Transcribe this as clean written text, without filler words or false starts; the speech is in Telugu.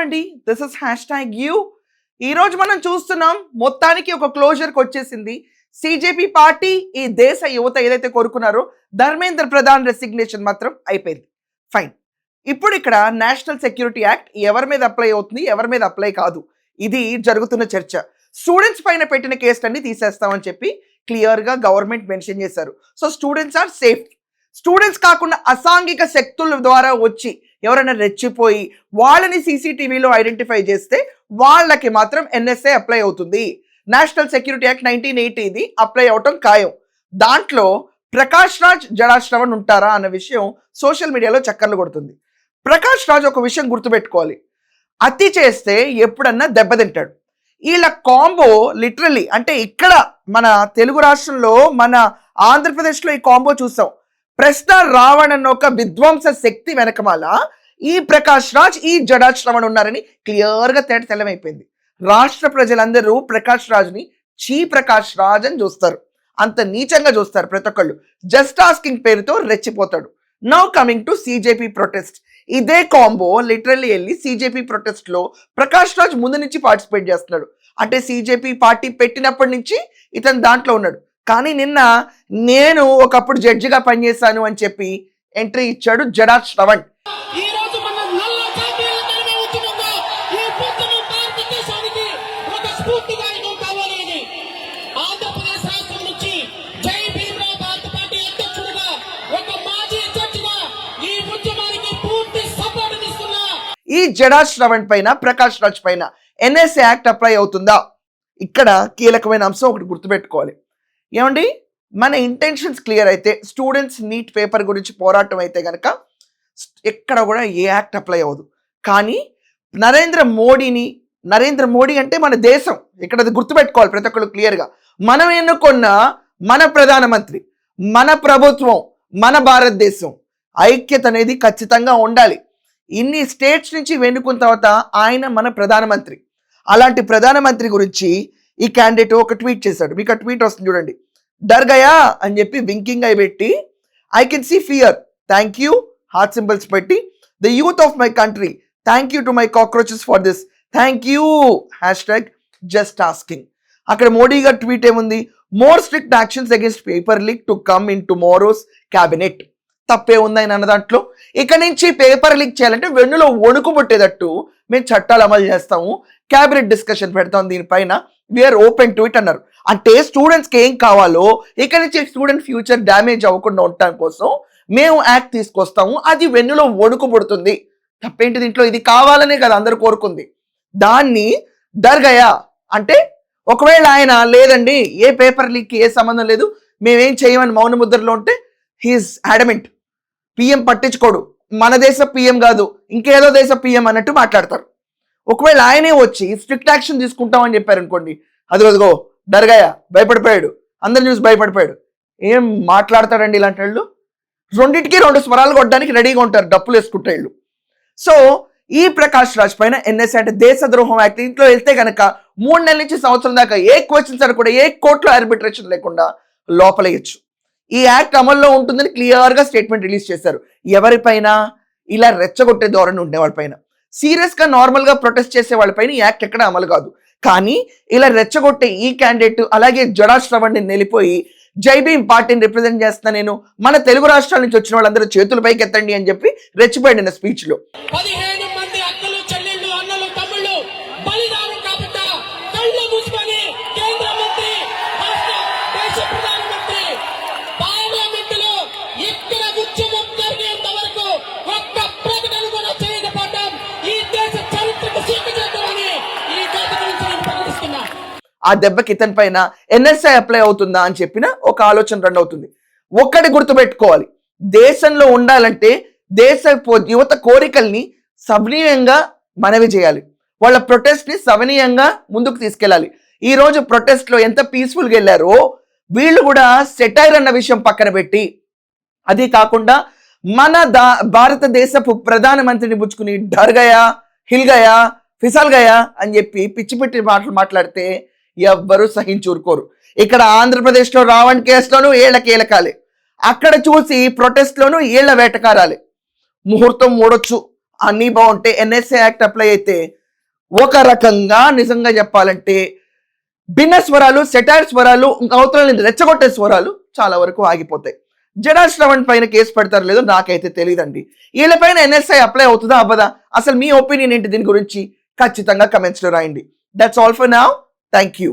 అండి, దిస్ ఇస్ #you. ఈ రోజు మనం చూస్తున్నాం, మొత్తానికి ఒక క్లోజర్కి వచ్చేసింది. సిజేపీ పార్టీ ఈ దేశ యువత ఏదైతే కోరుకున్నారో ధర్మేంద్ర ప్రధాన్ రెసిగ్నేషన్ మాత్రం అయిపోయింది. ఫైన్. ఇప్పుడు ఇక్కడ నేషనల్ సెక్యూరిటీ యాక్ట్ ఎవరి మీద అప్లై అవుతుంది, ఎవరి మీద అప్లై కాదు, ఇది జరుగుతున్న చర్చ. స్టూడెంట్స్ పైన పెట్టిన కేసులన్నీ తీసేస్తామని చెప్పి క్లియర్గా గవర్నమెంట్ మెన్షన్ చేశారు. So students are safe. Students కాకుండా అసాంఘిక శక్తుల ద్వారా వచ్చి ఎవరైనా రెచ్చిపోయి వాళ్ళని సీసీటీవీలో ఐడెంటిఫై చేస్తే వాళ్ళకి మాత్రం ఎన్ఎస్ఏ అప్లై అవుతుంది. నేషనల్ సెక్యూరిటీ యాక్ట్ 1980 ఇది అప్లై అవటం ఖాయం. దాంట్లో ప్రకాష్ రాజ్, జడా శ్రవణ్ ఉంటారా అన్న విషయం సోషల్ మీడియాలో చక్కర్లు కొడుతుంది. ప్రకాష్ రాజ్ ఒక విషయం గుర్తుపెట్టుకోవాలి, అతి చేస్తే ఎప్పుడన్నా దెబ్బతింటాడు. వీళ్ళ కాంబో లిటరల్లీ, అంటే ఇక్కడ మన తెలుగు రాష్ట్రంలో మన ఆంధ్రప్రదేశ్లో ఈ కాంబో చూసాం. ప్రశ్న రావణ్ అన్న ఒక విధ్వంస శక్తి వెనకమాల ఈ ప్రకాష్ రాజ్, ఈ జడా శ్రవణ్ ఉన్నారని క్లియర్గా తెల్లమైపోయింది. రాష్ట్ర ప్రజలందరూ ప్రకాష్ రాజ్ని ప్రకాష్ రాజ్ అని చూస్తారు, అంత నీచంగా చూస్తారు ప్రతి ఒక్కళ్ళు. జస్ట్ ఆస్కింగ్ పేరుతో రెచ్చిపోతాడు. Now coming to CJP protest. ఇదే కాంబో లిటరల్లీ వెళ్ళి సిజేపీ ప్రొటెస్ట్ లో ప్రకాష్ రాజ్ ముందు నుంచి పార్టిసిపేట్ చేస్తున్నాడు. అంటే సిజేపీ పార్టీ పెట్టినప్పటి నుంచి ఇతను దాంట్లో ఉన్నాడు. కానీ నిన్న నేను ఒకప్పుడు జడ్జిగా పనిచేశాను అని చెప్పి ఎంట్రీ ఇచ్చాడు జడా శ్రవణ్. ఈ జడా శ్రవణ్ పైన, ప్రకాష్ రాజ్ పైన ఎన్ఎస్ఏ యాక్ట్ అప్లై అవుతుందా? ఇక్కడ కీలకమైన అంశం ఒకటి గుర్తుపెట్టుకోవాలి. ఏమండి, మన ఇంటెన్షన్స్ క్లియర్ అయితే, స్టూడెంట్స్ నీట్ పేపర్ గురించి పోరాటం అయితే కనుక ఎక్కడ కూడా ఏ యాక్ట్ అప్లై అవ్వదు. కానీ నరేంద్ర మోడీ అంటే మన దేశం, ఇక్కడ అది గుర్తుపెట్టుకోవాలి ప్రతి ఒక్కరు క్లియర్గా. మనం ఎన్నుకున్న మన ప్రధానమంత్రి, మన ప్రభుత్వం, మన భారతదేశం ఐక్యత అనేది ఖచ్చితంగా ఉండాలి. ఇన్ని స్టేట్స్ నుంచి వెన్నుకున్న తర్వాత ఆయన మన ప్రధానమంత్రి. అలాంటి ప్రధానమంత్రి గురించి ఈ క్యాండిడేట్ ఒక ట్వీట్ చేశాడు. మీకు ఆ ట్వీట్ వస్తుంది చూడండి. డర్ గయా అని చెప్పి వింకింగ్ అయి పెట్టి, I can see fear, thank you heart symbols పెట్టి, the youth of my country, thank you to my cockroaches for this, thank you #just asking. అక్కడ మోడీ గారు ట్వీట్ ఏముంది, more strict actions against paper leak to come in tomorrow's cabinet. తప్పే ఉంది ఆయన అన్న దాంట్లో. ఇక నుంచి పేపర్ లీక్ చేయాలంటే వెన్నులో వణుకు పుట్టేటట్టు మేము చట్టాలు అమలు చేస్తాము, క్యాబినెట్ డిస్కషన్ పెడతాం దీనిపైన, వీఆర్ ఓపెన్ టు ఇట్ అన్నారు. అంటే స్టూడెంట్స్కి ఏం కావాలో, ఇక నుంచి స్టూడెంట్ ఫ్యూచర్ డ్యామేజ్ అవ్వకుండా ఉండటం కోసం మేము యాక్ట్ తీసుకొస్తాము, అది వెన్నులో వణుకు పుడుతుంది. తప్పేంటి దీంట్లో? ఇది కావాలనే కదా అందరూ కోరుకుంది. దాన్ని దర్గయా అంటే, ఒకవేళ ఆయన లేదండి ఏ పేపర్ లీక్కి ఏ సంబంధం లేదు, మేమేం చేయమని మౌన ముద్రలో ఉంటే, హీఈస్ అడమెంట్. పిఎం పట్టించుకోడు, మన దేశ పిఎం కాదు ఇంకేదో దేశ పిఎం అన్నట్టు మాట్లాడతారు. ఒకవేళ ఆయనే వచ్చి స్ట్రిక్ట్ యాక్షన్ తీసుకుంటామని చెప్పారు అనుకోండి, అదిగో దర్గయా భయపడిపోయాడు, అందరిని చూసి భయపడిపోయాడు. ఏం మాట్లాడతాడండి ఇలాంటి వాళ్ళు? రెండింటికి 2 స్వరాలు కొట్టడానికి రెడీగా ఉంటారు, డప్పులు వేసుకుంటే వీళ్ళు. సో ఈ ప్రకాష్ రాజ్ పైన ఎన్ఎస్ఏ అంటే దేశద్రోహం యాక్ట్, ఇంట్లో వెళ్తే కనుక 3 నెలల నుంచి సంవత్సరం దాకా ఏ క్వశ్చన్స్ అని కూడా, ఏ కోర్టులో ఆర్బిట్రేషన్ లేకుండా లోపలేయచ్చు. ఈ యాక్ట్ అమల్లో ఉంటుందని క్లియర్గా స్టేట్మెంట్ రిలీజ్ చేశారు. ఎవరిపైన? ఇలా రెచ్చగొట్టే ధోరణి ఉండే వాళ్ళపైన. సీరియస్గా నార్మల్గా ప్రొటెస్ట్ చేసే వాళ్ళపైన ఈ యాక్ట్ ఎక్కడ అమలు కాదు. కానీ ఇలా రెచ్చగొట్టే ఈ క్యాండిడేట్, అలాగే జడా శ్రవణ్ని నిలిపోయి జై భీమ్ పార్టీని రిప్రజెంట్ చేస్తున్నా నేను, మన తెలుగు రాష్ట్రాల నుంచి వచ్చిన వాళ్ళందరూ చేతుల పైకి ఎత్తండి అని చెప్పి రెచ్చిపోయాడు నా స్పీచ్లో. ఆ దెబ్బకి ఇతని పైన ఎన్ఎస్ఐ అప్లై అవుతుందా అని చెప్పిన ఒక ఆలోచన రన్ అవుతుంది. ఒక్కటి గుర్తుపెట్టుకోవాలి, దేశంలో ఉండాలంటే దేశ యువత కోరికల్ని సవినీయంగా మనవి చేయాలి, వాళ్ళ ప్రొటెస్ట్ని సవినీయంగా ముందుకు తీసుకెళ్ళాలి. ఈ రోజు ప్రొటెస్ట్లో ఎంత పీస్ఫుల్గా వెళ్ళారో వీళ్ళు కూడా సెటైర్ అన్న విషయం పక్కన పెట్టి, అది కాకుండా మన భారతదేశపు ప్రధానమంత్రిని పుచ్చుకుని డర్ గయా, హిల్ గయా, ఫిసల్ గయా అని చెప్పి పిచ్చి పిచ్చి మాటలు మాట్లాడితే ఎవ్వరూ సహించూరుకోరు. ఇక్కడ ఆంధ్రప్రదేశ్లో రావణ్ కేసులోనూ ఏళ్ళకేలకాలి, అక్కడ చూసి ప్రొటెస్ట్లోనూ ఏళ్ల వేటకారాలి. ముహూర్తం మూడొచ్చు, అన్నీ బాగుంటే ఎన్ఎస్ఏ యాక్ట్ అప్లై అయితే ఒక రకంగా నిజంగా చెప్పాలంటే భిన్న స్వరాలు, సెటైర్ స్వరాలు, ఇంకా అవతలని రెచ్చగొట్టే స్వరాలు చాలా వరకు ఆగిపోతాయి. జడా శ్రవణ్ పైన కేసు పెడతారు లేదో నాకైతే తెలియదండి. వీళ్ళపైన ఎన్ఎస్ఐ అప్లై అవుతుందా అవ్వదా, అసలు మీ ఒపీనియన్ ఏంటి దీని గురించి ఖచ్చితంగా కమెంట్స్ లో రాయండి. That's all for now. Thank you.